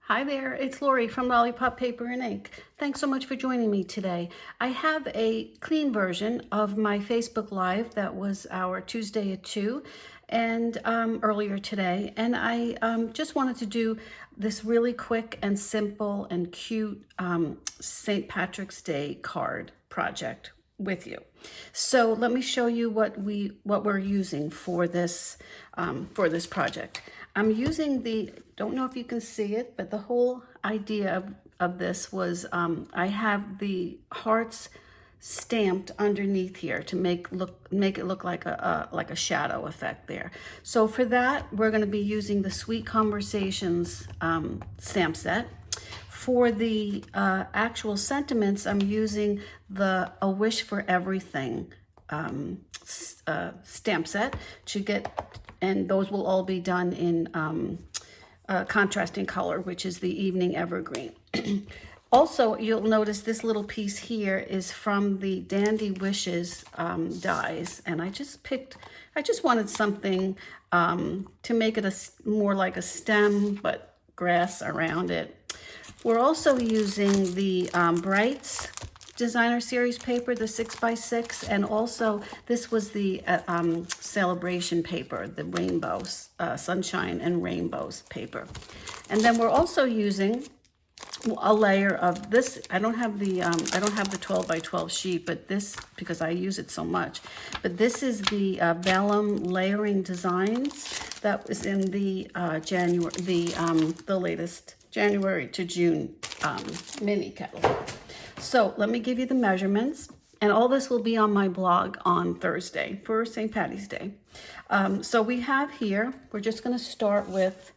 Hi there, it's Lori from Lollipop Paper and Ink. Thanks so much for joining me today. I have a clean version of my Facebook Live that was our Tuesday at 2 and earlier today. And I just wanted to do this really quick and simple and cute St. Patrick's Day card project with you. So let me show you what we're using for this project. I'm using don't know if you can see it, but the whole idea of this was I have the hearts stamped underneath here to make it look like a shadow effect there. So for that, we're going to be using the Sweet Conversations stamp set. For the actual sentiments, I'm using the A Wish for Everything stamp set to get, and those will all be done in contrasting color, which is the Evening Evergreen. Also, you'll notice this little piece here is from the Dandy Wishes dies, and I just wanted something to make it more like a stem, but grass around it. We're also using the Brights Designer Series paper, the 6x6, and also this was the celebration paper, the rainbows, sunshine and rainbows paper. And then we're also using a layer of this. I don't have the 12x12 sheet, but this, because I use it so much, but this is the Vellum Layering Designs that was in the the latest January to June mini catalog. So let me give you the measurements, and all this will be on my blog on Thursday for St. Patty's Day. So we have here, we're just going to start with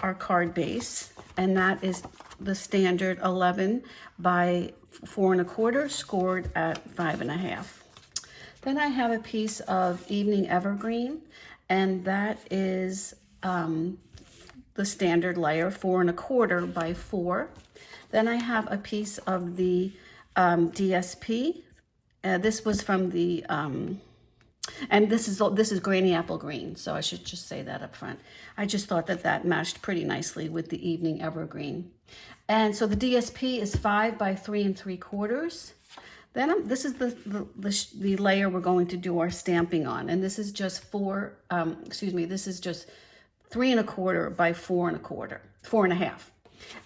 our card base, and that is the standard 11 by 4 1/4 scored at 5 1/2. Then I have a piece of Evening Evergreen, and that is the standard layer 4 1/4 by 4. Then I have a piece of the DSP. This was from the, and this is Granny Apple Green, so I should just say that up front. I just thought that matched pretty nicely with the Evening Evergreen. And so the DSP is 5 by 3 3/4. Then this is the layer we're going to do our stamping on, and this is just this is just 3 1/4 by 4 1/4, 4 1/2.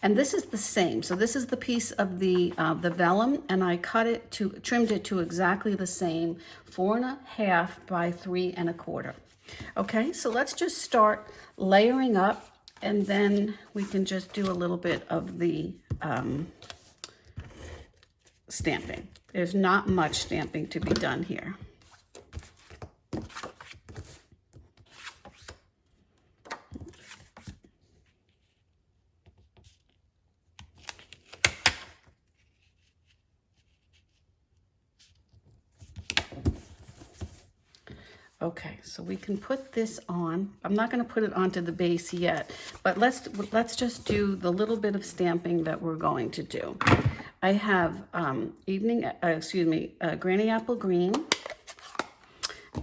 And this is the same. So this is the piece of the vellum, and I trimmed it to exactly the same, 4 1/2 by 3 1/4. Okay, so let's just start layering up, and then we can just do a little bit of the stamping. There's not much stamping to be done here. Okay, so we can put this on. I'm not going to put it onto the base yet, but let's just do the little bit of stamping that we're going to do. I have Granny Apple Green,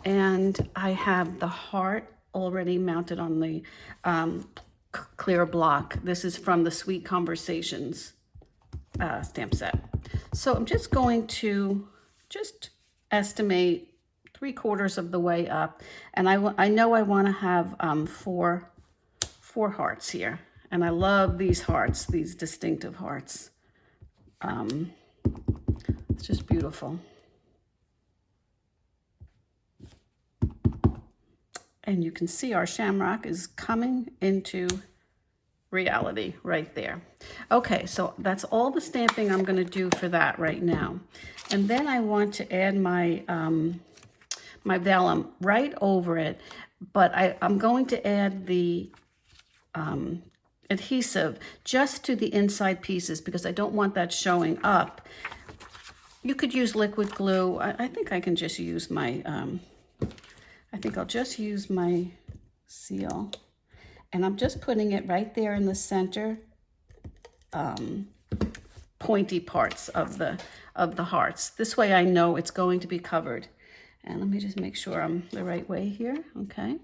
and I have the heart already mounted on the clear block. This is from the Sweet Conversations stamp set. So I'm just going to estimate 3/4 of the way up, and I know I want to have four hearts here, and I love these hearts, these distinctive hearts. It's just beautiful. And you can see our shamrock is coming into reality right there. Okay, so that's all the stamping I'm going to do for that right now. And then I want to add my my vellum right over it, but I'm going to add the adhesive just to the inside pieces because I don't want that showing up. You could use liquid glue. I think I can just use my, I think I'll just use my seal, and I'm just putting it right there in the center pointy parts of the hearts. This way I know it's going to be covered. And let me just make sure I'm the right way here. Okay.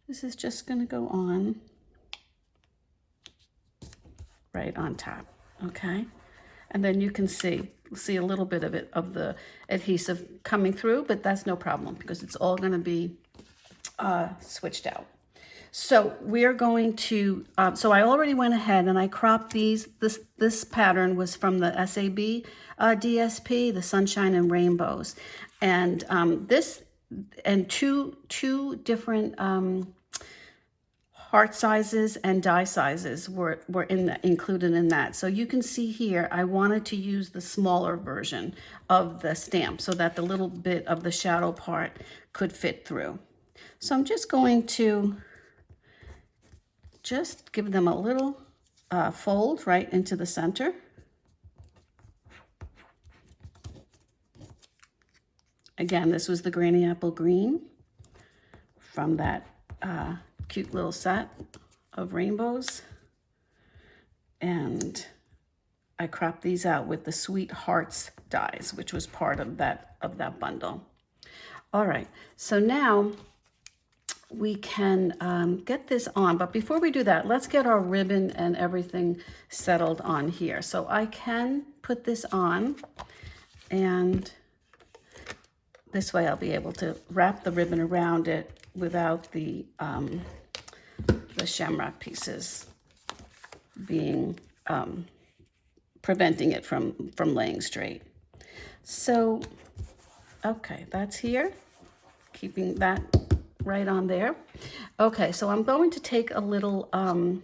This is just going to go on right on top, okay? And then you can see a little bit of it, of the adhesive coming through, but that's no problem because it's all gonna be switched out. So we are going to, so I already went ahead and I cropped these. This pattern was from the SAB DSP, the Sunshine and Rainbows. And this, and two different heart sizes and die sizes were included in that. So you can see here, I wanted to use the smaller version of the stamp so that the little bit of the shadow part could fit through. So I'm just going to just give them a little fold right into the center. Again, this was the Granny Apple Green from that cute little set of rainbows. And I cropped these out with the Sweet Hearts dies, which was part of that bundle. All right, so now we can get this on, but before we do that, let's get our ribbon and everything settled on here. So I can put this on, and this way I'll be able to wrap the ribbon around it without the shamrock pieces being, preventing it from laying straight. So, okay, that's here, keeping that right on there. Okay, so I'm going to take a little, I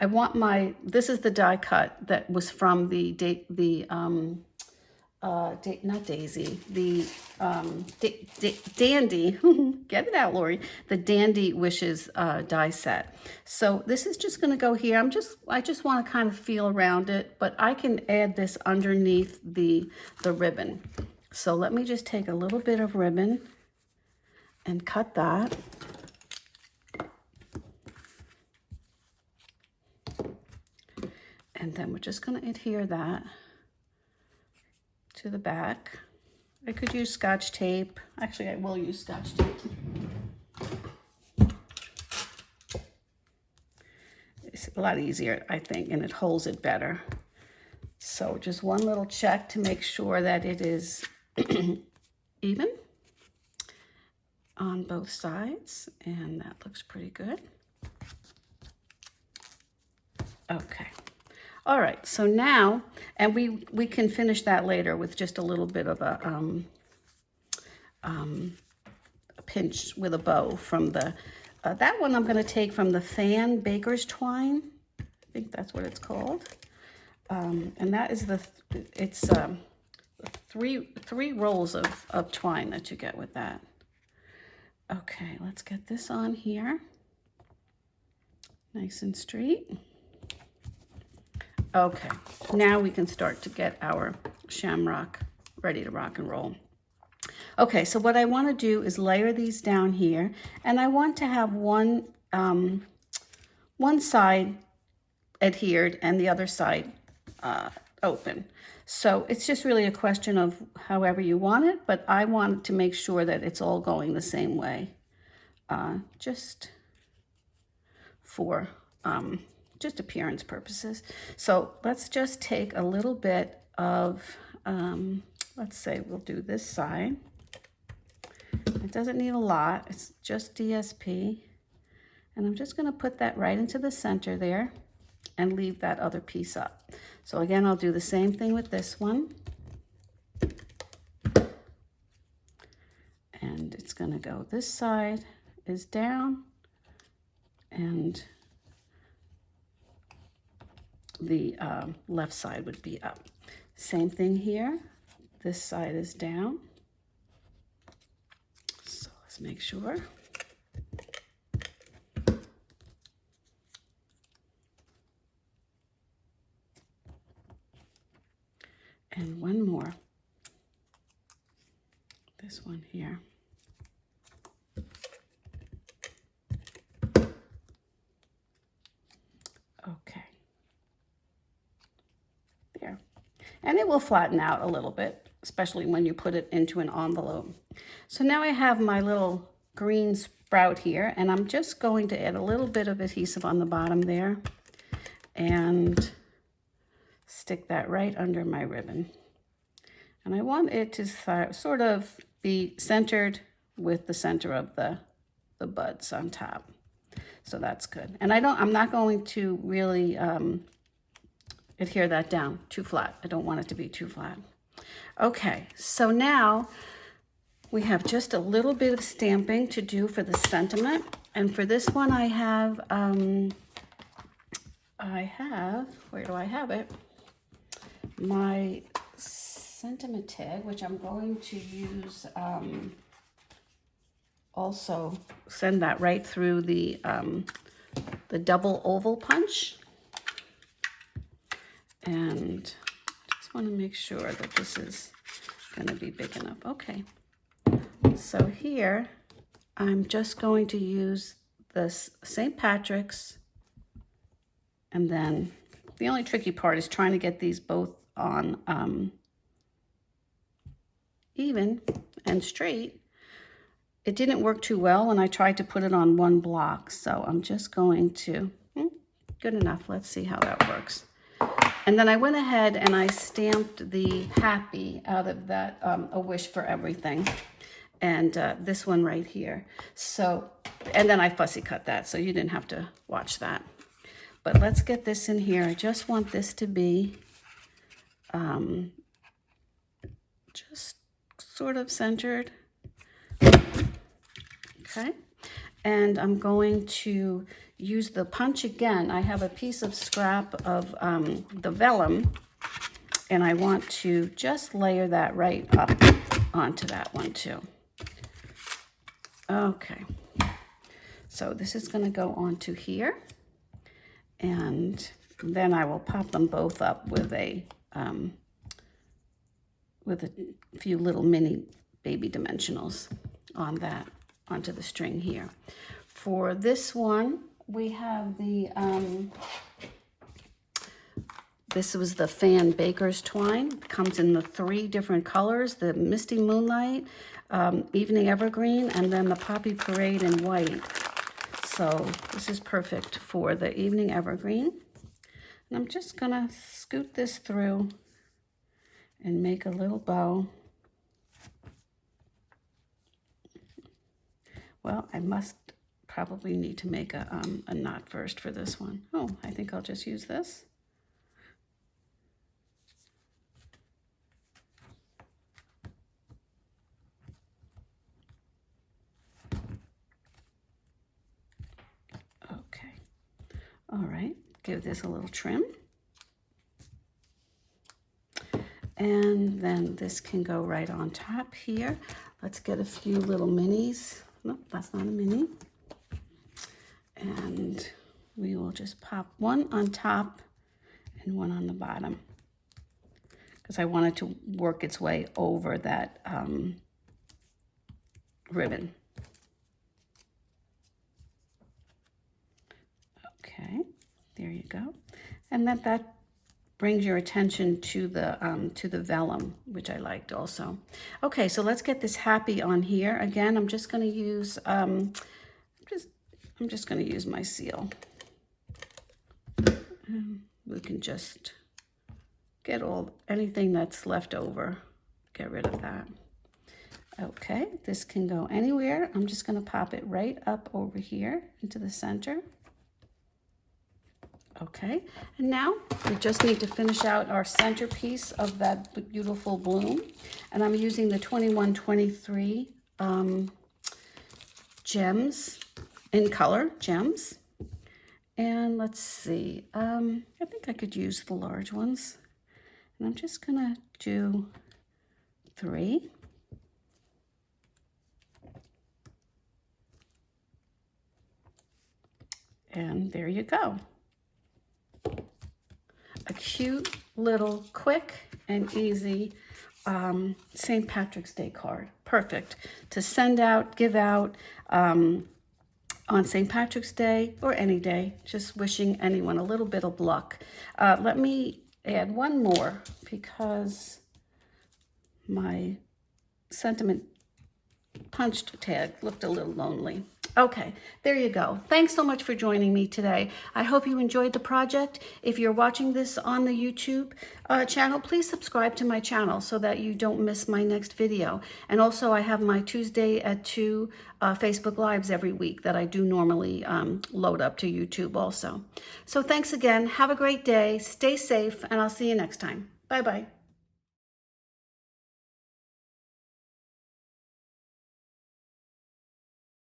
want this is the die cut that was from not Daisy, the Dandy, get it out, Lori, the Dandy Wishes die set. So this is just gonna go here. I just wanna kind of feel around it, but I can add this underneath the ribbon. So let me just take a little bit of ribbon and cut that. And then we're just going to adhere that to the back. I could use Scotch tape. Actually, I will use Scotch tape. It's a lot easier, I think, and it holds it better. So just one little check to make sure that it is even on both sides, and that looks pretty good. Okay. All right, so now, and we can finish that later with just a little bit of a pinch with a bow from the, that one I'm gonna take from the Fan Baker's Twine. I think that's what it's called. And that is it's three rolls of twine that you get with that. Okay, let's get this on here. Nice and straight. Okay, now we can start to get our shamrock ready to rock and roll. Okay, so what I want to do is layer these down here, and I want to have one side adhered and the other side open. So it's just really a question of however you want it, but I want to make sure that it's all going the same way, just for just appearance purposes. So let's just take a little bit of, let's say we'll do this side. It doesn't need a lot, it's just DSP. And I'm just gonna put that right into the center there and leave that other piece up. So again, I'll do the same thing with this one. And it's gonna go, this side is down and the left side would be up. Same thing here, this side is down. So let's make sure. And one more, this one here. Okay, there. And it will flatten out a little bit, especially when you put it into an envelope. So now I have my little green sprout here, and I'm just going to add a little bit of adhesive on the bottom there. and stick that right under my ribbon. And I want it to sort of be centered with the center of the buds on top. So that's good. And I'm not going to really adhere that down too flat. I don't want it to be too flat. Okay, so now we have just a little bit of stamping to do for the sentiment. And for this one I have, where do I have it? My sentiment tag, which I'm going to use, also send that right through the double oval punch. And just want to make sure that this is going to be big enough. Okay, so here I'm just going to use this St. Patrick's, and then the only tricky part is trying to get these both on even and straight. It didn't work too well when I tried to put it on one block, so I'm just going to, good enough, let's see how that works. And then I went ahead and I stamped the happy out of that, a wish for everything. And this one right here. So, and then I fussy cut that, so you didn't have to watch that. But let's get this in here. I just want this to be just sort of centered. Okay. And I'm going to use the punch again. I have a piece of scrap of the vellum, and I want to just layer that right up onto that one too. Okay, so this is going to go onto here, and then I will pop them both up with a few little mini baby dimensionals on that, onto the string here. For this one, we have the, this was the Fan Baker's Twine. It comes in the 3 different colors, the Misty Moonlight, Evening Evergreen, and then the Poppy Parade in white. So this is perfect for the Evening Evergreen. And I'm just gonna scoot this through and make a little bow. Well, I must probably need to make a knot first for this one. Oh, I think I'll just use this. Okay. All right, give this a little trim. And then this can go right on top here. Let's get a few little minis. Nope, that's not a mini. And we will just pop one on top and one on the bottom, because I want it to work its way over that ribbon. Okay, there you go. And that brings your attention to the vellum, which I liked also. Okay, so let's get this happy on here. Again, I'm just going to use I'm just going to use my seal. We can just get anything that's left over, get rid of that. Okay, this can go anywhere. I'm just going to pop it right up over here into the center. Okay, and now we just need to finish out our centerpiece of that beautiful bloom. And I'm using the 2123 gems in color, gems. And let's see, I think I could use the large ones. And I'm just gonna do 3. And there you go. A cute little quick and easy St. Patrick's Day card. Perfect to send out, give out on St. Patrick's Day or any day, just wishing anyone a little bit of luck. Let me add one more because my sentiment punched tag looked a little lonely. Okay, there you go. Thanks so much for joining me today. I hope you enjoyed the project. If you're watching this on the YouTube channel, please subscribe to my channel so that you don't miss my next video. And also I have my Tuesday at 2 Facebook Lives every week that I do normally load up to YouTube also. So thanks again. Have a great day. Stay safe, and I'll see you next time. Bye-bye.